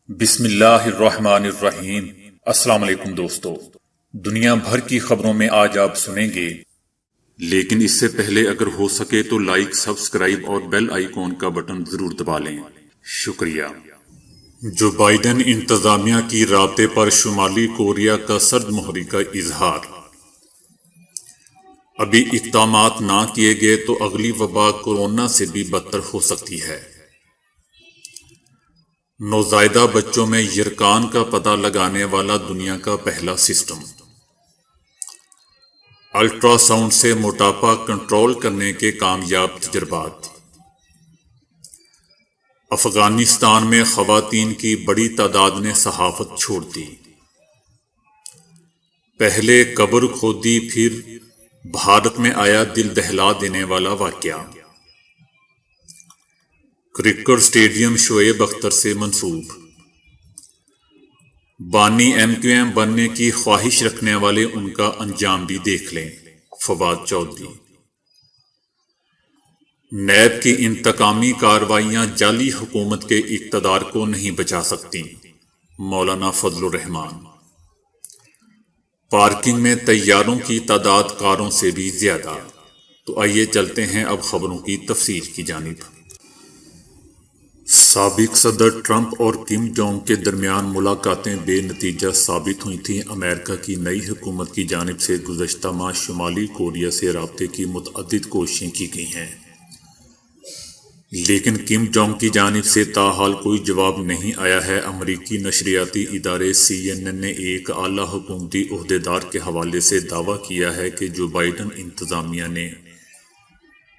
بسم اللہ الرحمن الرحیم۔ السلام علیکم دوستو، دنیا بھر کی خبروں میں آج آپ سنیں گے، لیکن اس سے پہلے اگر ہو سکے تو لائک، سبسکرائب اور بیل آئیکن کا بٹن ضرور دبا لیں۔ شکریہ۔ جو بائیڈن انتظامیہ کی رابطے پر شمالی کوریا کا سرد مہری کا اظہار۔ ابھی اقدامات نہ کیے گئے تو اگلی وبا کورونا سے بھی بدتر ہو سکتی ہے۔ نوزائیدہ بچوں میں یرکان کا پتہ لگانے والا دنیا کا پہلا سسٹم۔ الٹرا ساؤنڈ سے موٹاپا کنٹرول کرنے کے کامیاب تجربات۔ افغانستان میں خواتین کی بڑی تعداد نے صحافت چھوڑ دی۔ پہلے قبر کھودی، پھر بھارت میں آیا دل دہلا دینے والا واقعہ۔ کرکٹ اسٹیڈیم شعیب اختر سے منسوب۔ بانی ایم کیو ایم بننے کی خواہش رکھنے والے ان کا انجام بھی دیکھ لیں، فواد چودھری۔ نیب کی انتقامی کارروائیاں جعلی حکومت کے اقتدار کو نہیں بچا سکتی، مولانا فضل الرحمان۔ پارکنگ میں طیاروں کی تعداد کاروں سے بھی زیادہ۔ تو آئیے چلتے ہیں اب خبروں کی تفصیل کی جانب۔ سابق صدر ٹرمپ اور کم جونگ کے درمیان ملاقاتیں بے نتیجہ ثابت ہوئی تھیں۔ امریکہ کی نئی حکومت کی جانب سے گزشتہ ماہ شمالی کوریا سے رابطے کی متعدد کوششیں کی گئی ہیں، لیکن کم جونگ کی جانب سے تاحال کوئی جواب نہیں آیا ہے۔ امریکی نشریاتی ادارے CNN نے ایک اعلیٰ حکومتی عہدیدار کے حوالے سے دعویٰ کیا ہے کہ جو بائیڈن انتظامیہ نے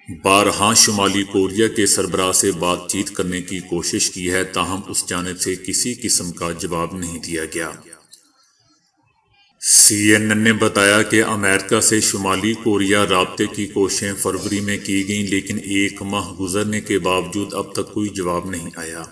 بارہا شمالی کوریا کے سربراہ سے بات چیت کرنے کی کوشش کی ہے، تاہم اس جانب سے کسی قسم کا جواب نہیں دیا گیا۔ CNN نے بتایا کہ امریکہ سے شمالی کوریا رابطے کی کوششیں فروری میں کی گئیں، لیکن ایک ماہ گزرنے کے باوجود اب تک کوئی جواب نہیں آیا۔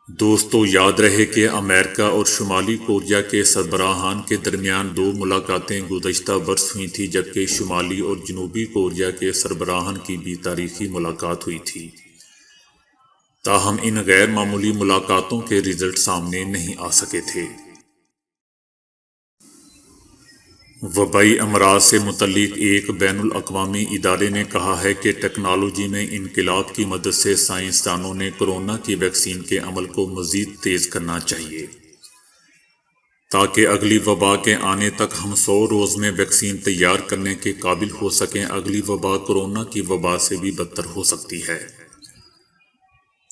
دوستو، یاد رہے کہ امریکہ اور شمالی کوریا کے سربراہان کے درمیان 2 ملاقاتیں گزشتہ برس ہوئی تھیں، جبکہ شمالی اور جنوبی کوریا کے سربراہان کی بھی تاریخی ملاقات ہوئی تھی۔ تاہم ان غیر معمولی ملاقاتوں کے رزلٹ سامنے نہیں آ سکے تھے۔ وبائی امراض سے متعلق ایک بین الاقوامی ادارے نے کہا ہے کہ ٹیکنالوجی میں انقلاب کی مدد سے سائنسدانوں نے کورونا کی ویکسین کے عمل کو مزید تیز کرنا چاہیے، تاکہ اگلی وبا کے آنے تک ہم 100 روز میں ویکسین تیار کرنے کے قابل ہو سکیں۔ اگلی وبا کورونا کی وبا سے بھی بدتر ہو سکتی ہے۔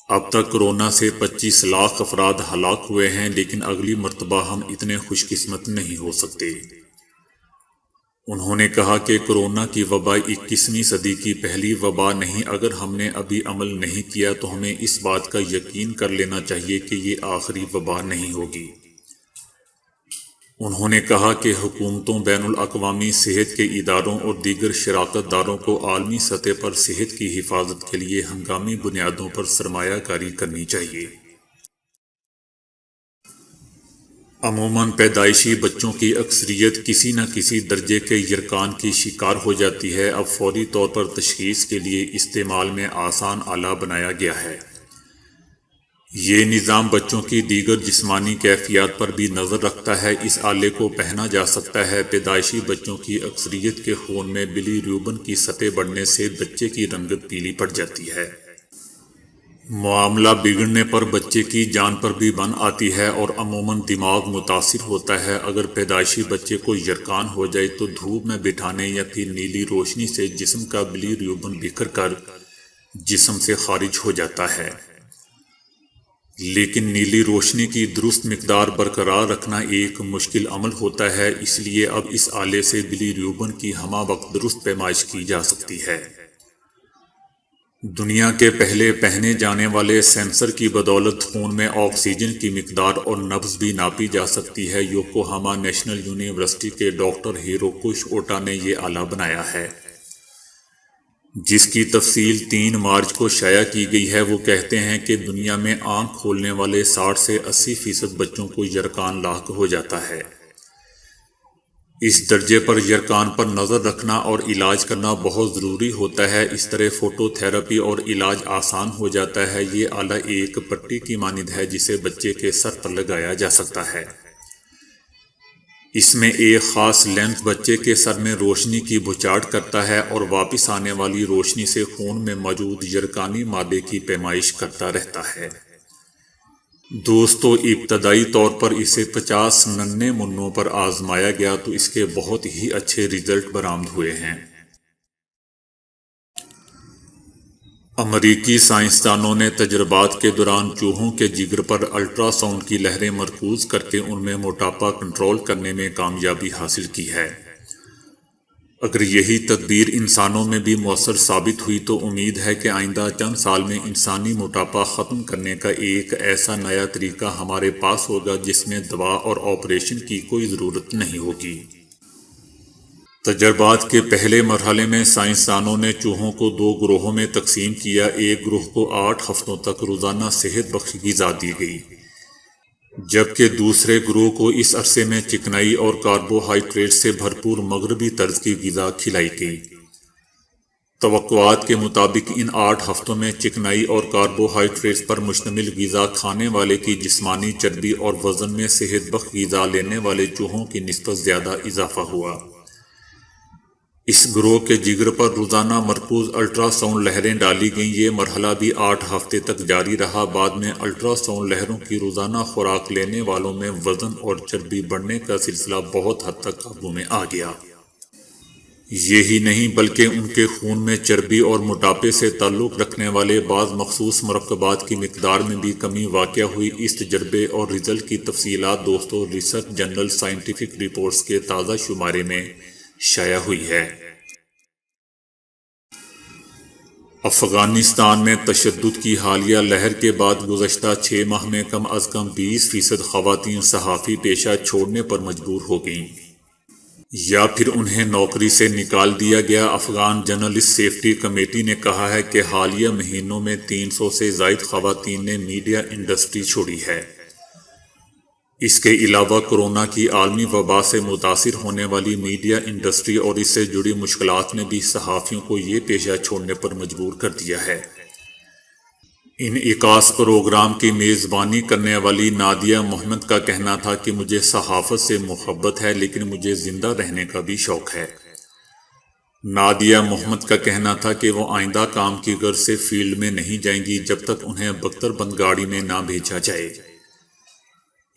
اب تک کورونا سے 25 لاکھ افراد ہلاک ہوئے ہیں، لیکن اگلی مرتبہ ہم اتنے خوش قسمت نہیں ہو سکتے۔ انہوں نے کہا کہ کورونا کی وبا 21ویں صدی کی پہلی وبا نہیں۔ اگر ہم نے ابھی عمل نہیں کیا تو ہمیں اس بات کا یقین کر لینا چاہیے کہ یہ آخری وبا نہیں ہوگی۔ انہوں نے کہا کہ حکومتوں، بین الاقوامی صحت کے اداروں اور دیگر شراکت داروں کو عالمی سطح پر صحت کی حفاظت کے لیے ہنگامی بنیادوں پر سرمایہ کاری کرنی چاہیے۔ عموماً پیدائشی بچوں کی اکثریت کسی نہ کسی درجے کے یرکان کی شکار ہو جاتی ہے۔ اب فوری طور پر تشخیص کے لیے استعمال میں آسان آلہ بنایا گیا ہے۔ یہ نظام بچوں کی دیگر جسمانی کیفیات پر بھی نظر رکھتا ہے۔ اس آلے کو پہنا جا سکتا ہے۔ پیدائشی بچوں کی اکثریت کے خون میں بلی روبن کی سطح بڑھنے سے بچے کی رنگت پیلی پڑ جاتی ہے۔ معاملہ بگڑنے پر بچے کی جان پر بھی بن آتی ہے اور عموماً دماغ متاثر ہوتا ہے۔ اگر پیدائشی بچے کو یرکان ہو جائے تو دھوپ میں بٹھانے یا پھر نیلی روشنی سے جسم کا بلی روبن بکھر کر جسم سے خارج ہو جاتا ہے، لیکن نیلی روشنی کی درست مقدار برقرار رکھنا ایک مشکل عمل ہوتا ہے۔ اس لیے اب اس آلے سے بلی روبن کی ہمہ وقت درست پیمائش کی جا سکتی ہے۔ دنیا کے پہلے پہنے جانے والے سینسر کی بدولت خون میں آکسیجن کی مقدار اور نبض بھی ناپی جا سکتی ہے۔ یوکوہاما نیشنل یونیورسٹی کے ڈاکٹر ہیروکوش اوٹا نے یہ آلہ بنایا ہے، جس کی تفصیل 3 مارچ کو شائع کی گئی ہے۔ وہ کہتے ہیں کہ دنیا میں آنکھ کھولنے والے 60 سے 80% بچوں کو یرکان لاحق ہو جاتا ہے۔ اس درجے پر یرکان پر نظر رکھنا اور علاج کرنا بہت ضروری ہوتا ہے۔ اس طرح فوٹو تھراپی اور علاج آسان ہو جاتا ہے۔ یہ آلہ ایک پٹی کی مانند ہے جسے بچے کے سر پر لگایا جا سکتا ہے۔ اس میں ایک خاص لینس بچے کے سر میں روشنی کی بچھاڑ کرتا ہے اور واپس آنے والی روشنی سے خون میں موجود یرکانی مادے کی پیمائش کرتا رہتا ہے۔ دوستو، ابتدائی طور پر اسے 50 ننھے منوں پر آزمایا گیا تو اس کے بہت ہی اچھے رزلٹ برآمد ہوئے ہیں۔ امریکی سائنسدانوں نے تجربات کے دوران چوہوں کے جگر پر الٹرا ساؤنڈ کی لہریں مرکوز کرکے ان میں موٹاپا کنٹرول کرنے میں کامیابی حاصل کی ہے۔ اگر یہی تدبیر انسانوں میں بھی مؤثر ثابت ہوئی تو امید ہے کہ آئندہ چند سال میں انسانی موٹاپا ختم کرنے کا ایک ایسا نیا طریقہ ہمارے پاس ہوگا جس میں دوا اور آپریشن کی کوئی ضرورت نہیں ہوگی۔ تجربات کے پہلے مرحلے میں سائنسدانوں نے چوہوں کو 2 گروہوں میں تقسیم کیا۔ ایک گروہ کو 8 ہفتوں تک روزانہ صحت بخش غذا دی گئی، جبکہ دوسرے گروہ کو اس عرصے میں چکنائی اور کاربوہائیڈریٹ سے بھرپور مغربی طرز کی غذا کھلائی گئی۔ توقعات کے مطابق ان 8 ہفتوں میں چکنائی اور کاربوہائیڈریٹ پر مشتمل غذا کھانے والے کی جسمانی چربی اور وزن میں صحت بخش غذا لینے والے چوہوں کی نسبت زیادہ اضافہ ہوا۔ اس گروہ کے جگر پر روزانہ مرکوز الٹرا ساؤنڈ لہریں ڈالی گئیں۔ یہ مرحلہ بھی 8 ہفتے تک جاری رہا۔ بعد میں الٹرا ساؤنڈ لہروں کی روزانہ خوراک لینے والوں میں وزن اور چربی بڑھنے کا سلسلہ بہت حد تک قابو میں آ گیا۔ یہی نہیں بلکہ ان کے خون میں چربی اور موٹاپے سے تعلق رکھنے والے بعض مخصوص مرکبات کی مقدار میں بھی کمی واقع ہوئی۔ اس تجربے اور رزلٹ کی تفصیلات دوستو ریسرچ جرنل سائنٹیفک رپورٹس کے تازہ شمارے میں شائع ہوئی ہے۔ افغانستان میں تشدد کی حالیہ لہر کے بعد گزشتہ 6 ماہ میں کم از کم 20% خواتین صحافی پیشہ چھوڑنے پر مجبور ہو گئیں یا پھر انہیں نوکری سے نکال دیا گیا۔ افغان جرنلسٹ سیفٹی کمیٹی نے کہا ہے کہ حالیہ مہینوں میں 300 سے زائد خواتین نے میڈیا انڈسٹری چھوڑی ہے۔ اس کے علاوہ کورونا کی عالمی وبا سے متاثر ہونے والی میڈیا انڈسٹری اور اس سے جڑی مشکلات نے بھی صحافیوں کو یہ پیشہ چھوڑنے پر مجبور کر دیا ہے۔ انعکاس پروگرام کی میزبانی کرنے والی نادیہ محمد کا کہنا تھا کہ مجھے صحافت سے محبت ہے لیکن مجھے زندہ رہنے کا بھی شوق ہے۔ نادیہ محمد کا کہنا تھا کہ وہ آئندہ کام کی غرض سے فیلڈ میں نہیں جائیں گی جب تک انہیں بختر بند گاڑی میں نہ بھیجا جائے۔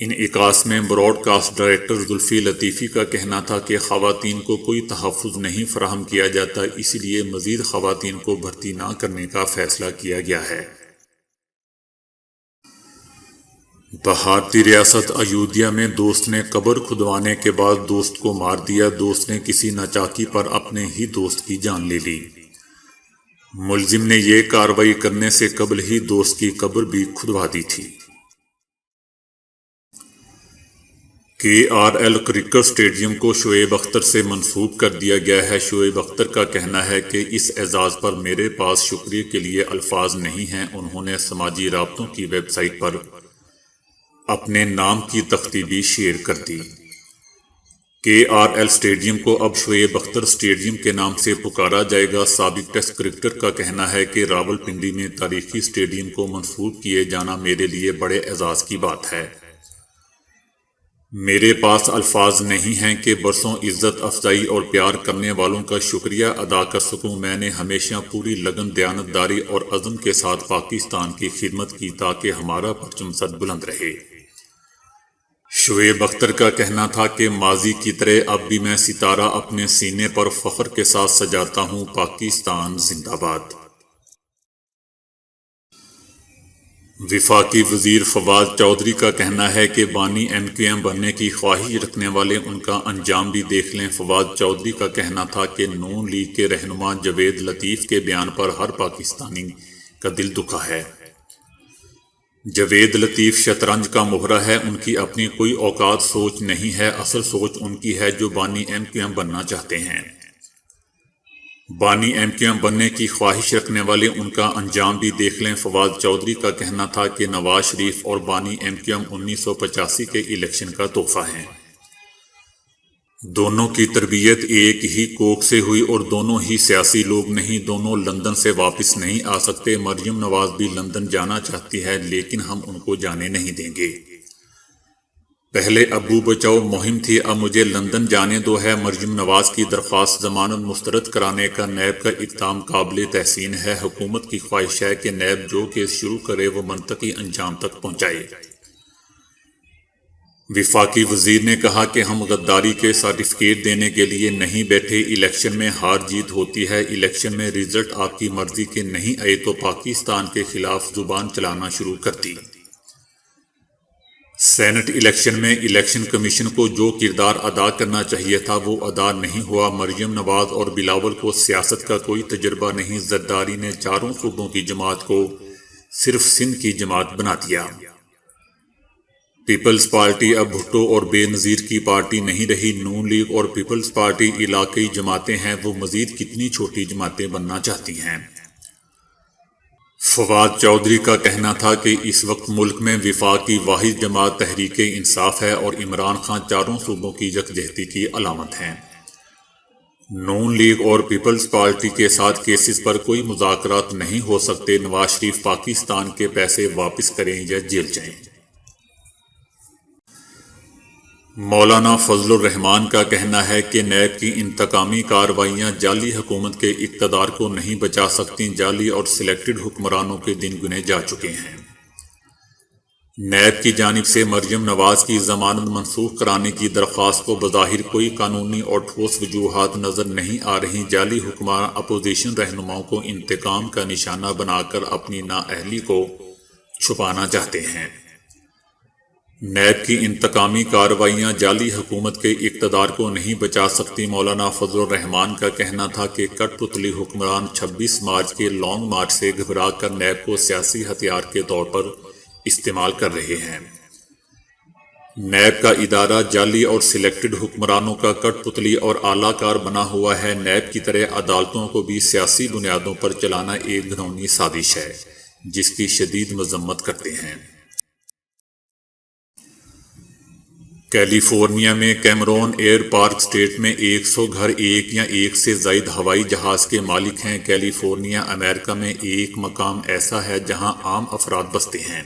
انعکاس میں براڈ کاسٹ ڈائریکٹر زلفی لطیفی کا کہنا تھا کہ خواتین کو کوئی تحفظ نہیں فراہم کیا جاتا، اس لیے مزید خواتین کو بھرتی نہ کرنے کا فیصلہ کیا گیا ہے۔ بھارتی ریاست ایودھیا میں دوست نے قبر کھدوانے کے بعد دوست کو مار دیا۔ دوست نے کسی ناچاکی پر اپنے ہی دوست کی جان لے لی۔ ملزم نے یہ کارروائی کرنے سے قبل ہی دوست کی قبر بھی کھدوا دی تھی۔ KRL کرکٹ اسٹیڈیم کو شعیب اختر سے منسوب کر دیا گیا ہے۔ شعیب اختر کا کہنا ہے کہ اس اعزاز پر میرے پاس شکریہ کے لیے الفاظ نہیں ہیں۔ انہوں نے سماجی رابطوں کی ویب سائٹ پر اپنے نام کی تختی بھی شیئر کر دی۔ KRL اسٹیڈیم کو اب شعیب اختر اسٹیڈیم کے نام سے پکارا جائے گا۔ سابق ٹیسٹ کرکٹر کا کہنا ہے کہ راولپنڈی میں تاریخی اسٹیڈیم کو منسوب کیے جانا میرے لیے بڑے اعزاز کی بات ہے۔ میرے پاس الفاظ نہیں ہیں کہ برسوں عزت افزائی اور پیار کرنے والوں کا شکریہ ادا کر سکوں۔ میں نے ہمیشہ پوری لگن، دیانتداری اور عزم کے ساتھ پاکستان کی خدمت کی تاکہ ہمارا پرچم سر بلند رہے۔ شعیب اختر کا کہنا تھا کہ ماضی کی طرح اب بھی میں ستارہ اپنے سینے پر فخر کے ساتھ سجاتا ہوں۔ پاکستان زندہ باد۔ وفاقی وزیر فواد چودھری کا کہنا ہے کہ بانی MQM بننے کی خواہش رکھنے والے ان کا انجام بھی دیکھ لیں۔ فواد چودھری کا کہنا تھا کہ نون لیگ کے رہنما جاوید لطیف کے بیان پر ہر پاکستانی کا دل دکھا ہے۔ جاوید لطیف شطرنج کا مہرہ ہے، ان کی اپنی کوئی اوقات سوچ نہیں ہے، اصل سوچ ان کی ہے جو بانی MQM بننا چاہتے ہیں۔ بانی MQM بننے کی خواہش رکھنے والے ان کا انجام بھی دیکھ لیں۔ فواد چودھری کا کہنا تھا کہ نواز شریف اور بانی MQM 1985 کے الیکشن کا تحفہ ہیں۔ دونوں کی تربیت ایک ہی کوکھ سے ہوئی اور دونوں ہی سیاسی لوگ نہیں، دونوں لندن سے واپس نہیں آ سکتے۔ مریم نواز بھی لندن جانا چاہتی ہے لیکن ہم ان کو جانے نہیں دیں گے۔ پہلے ابو بچاؤ مہم تھی، اب مجھے لندن جانے دو ہے۔ مریم نواز کی درخواست ضمانت مسترد کرانے کا نیب کا اقدام قابل تحسین ہے۔ حکومت کی خواہش ہے کہ نیب جو کیس شروع کرے وہ منطقی انجام تک پہنچائے۔ وفاقی وزیر نے کہا کہ ہم غداری کے سرٹیفکیٹ دینے کے لیے نہیں بیٹھے، الیکشن میں ہار جیت ہوتی ہے، الیکشن میں رزلٹ آپ کی مرضی کے نہیں آئے تو پاکستان کے خلاف زبان چلانا شروع کر دی۔ سینٹ الیکشن میں الیکشن کمیشن کو جو کردار ادا کرنا چاہیے تھا وہ ادا نہیں ہوا۔ مریم نواز اور بلاول کو سیاست کا کوئی تجربہ نہیں۔ زرداری نے چاروں صوبوں کی جماعت کو صرف سندھ کی جماعت بنا دیا۔ پیپلز پارٹی اب بھٹو اور بے نظیر کی پارٹی نہیں رہی۔ نون لیگ اور پیپلز پارٹی علاقائی جماعتیں ہیں، وہ مزید کتنی چھوٹی جماعتیں بننا چاہتی ہیں۔ فواد چودھری کا کہنا تھا کہ اس وقت ملک میں وفاق کی واحد جماعت تحریک انصاف ہے اور عمران خان چاروں صوبوں کی یکجہتی کی علامت ہیں۔ نون لیگ اور پیپلز پارٹی کے ساتھ کیسز پر کوئی مذاکرات نہیں ہو سکتے۔ نواز شریف پاکستان کے پیسے واپس کریں یا جیل جائیں۔ مولانا فضل الرحمان کا کہنا ہے کہ نیب کی انتقامی کارروائیاں جعلی حکومت کے اقتدار کو نہیں بچا سکتیں، جعلی اور سلیکٹڈ حکمرانوں کے دن گنے جا چکے ہیں۔ نیب کی جانب سے مریم نواز کی ضمانت منسوخ کرانے کی درخواست کو بظاہر کوئی قانونی اور ٹھوس وجوہات نظر نہیں آ رہی۔ جعلی حکمران اپوزیشن رہنماؤں کو انتقام کا نشانہ بنا کر اپنی نااہلی کو چھپانا چاہتے ہیں۔ نیب کی انتقامی کارروائیاں جعلی حکومت کے اقتدار کو نہیں بچا سکتی۔ مولانا فضل الرحمان کا کہنا تھا کہ کٹ پتلی حکمران 26 مارچ کے لانگ مارچ سے گھبرا کر نیب کو سیاسی ہتھیار کے طور پر استعمال کر رہے ہیں۔ نیب کا ادارہ جعلی اور سلیکٹڈ حکمرانوں کا کٹ پتلی اور اعلی کار بنا ہوا ہے۔ نیب کی طرح عدالتوں کو بھی سیاسی بنیادوں پر چلانا ایک گھناؤنی سازش ہے جس کی شدید مذمت کرتے ہیں۔ کیلیفورنیا میں کیمرون ایئر پارک اسٹیٹ میں 100 گھر ایک یا ایک سے زائد ہوائی جہاز کے مالک ہیں۔ کیلیفورنیا امریکہ میں ایک مقام ایسا ہے جہاں عام افراد بستے ہیں۔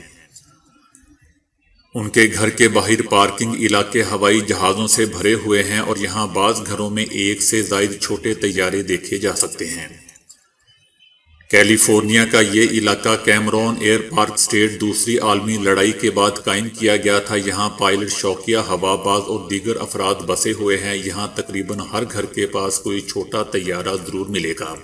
ان کے گھر کے باہر پارکنگ علاقے ہوائی جہازوں سے بھرے ہوئے ہیں اور یہاں بعض گھروں میں ایک سے زائد چھوٹے طیارے دیکھے جا سکتے ہیں۔ کیلیفورنیا کا یہ علاقہ کیمرون ایئر پارک اسٹیٹ دوسری عالمی لڑائی کے بعد قائم کیا گیا تھا۔ یہاں پائلٹ، شوقیہ ہوا باز اور دیگر افراد بسے ہوئے ہیں۔ یہاں تقریباً ہر گھر کے پاس کوئی چھوٹا طیارہ ضرور ملے گا۔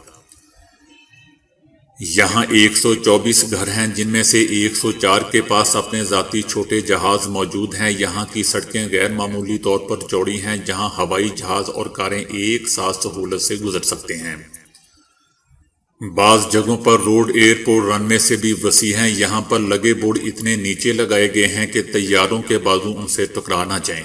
یہاں 124 گھر ہیں جن میں سے 104 کے پاس اپنے ذاتی چھوٹے جہاز موجود ہیں۔ یہاں کی سڑکیں غیر معمولی طور پر چوڑی ہیں جہاں ہوائی جہاز اور کاریں ایک ساتھ سہولت سے گزر سکتے ہیں۔ بعض جگہوں پر روڈ ایئرپورٹ رن وے سے بھی وسیع ہیں۔ یہاں پر لگے بورڈ اتنے نیچے لگائے گئے ہیں کہ طیاروں کے بازو ان سے ٹکرا نہ جائیں۔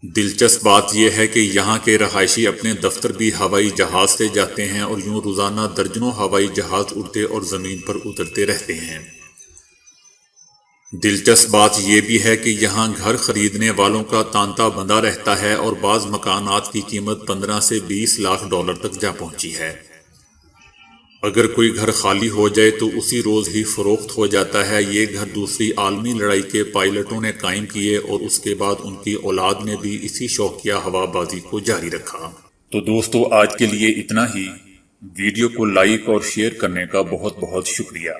دلچسپ بات یہ ہے کہ یہاں کے رہائشی اپنے دفتر بھی ہوائی جہاز سے جاتے ہیں اور یوں روزانہ درجنوں ہوائی جہاز اڑتے اور زمین پر اترتے رہتے ہیں۔ دلچسپ بات یہ بھی ہے کہ یہاں گھر خریدنے والوں کا تانتا بندہ رہتا ہے اور بعض مکانات کی قیمت 15 سے 20 لاکھ ڈالر تک جا پہنچی ہے۔ اگر کوئی گھر خالی ہو جائے تو اسی روز ہی فروخت ہو جاتا ہے۔ یہ گھر دوسری عالمی لڑائی کے پائلٹوں نے قائم کیے اور اس کے بعد ان کی اولاد نے بھی اسی شوقیہ ہوا بازی کو جاری رکھا۔ تو دوستو آج کے لیے اتنا ہی۔ ویڈیو کو لائک اور شیئر کرنے کا بہت بہت شکریہ۔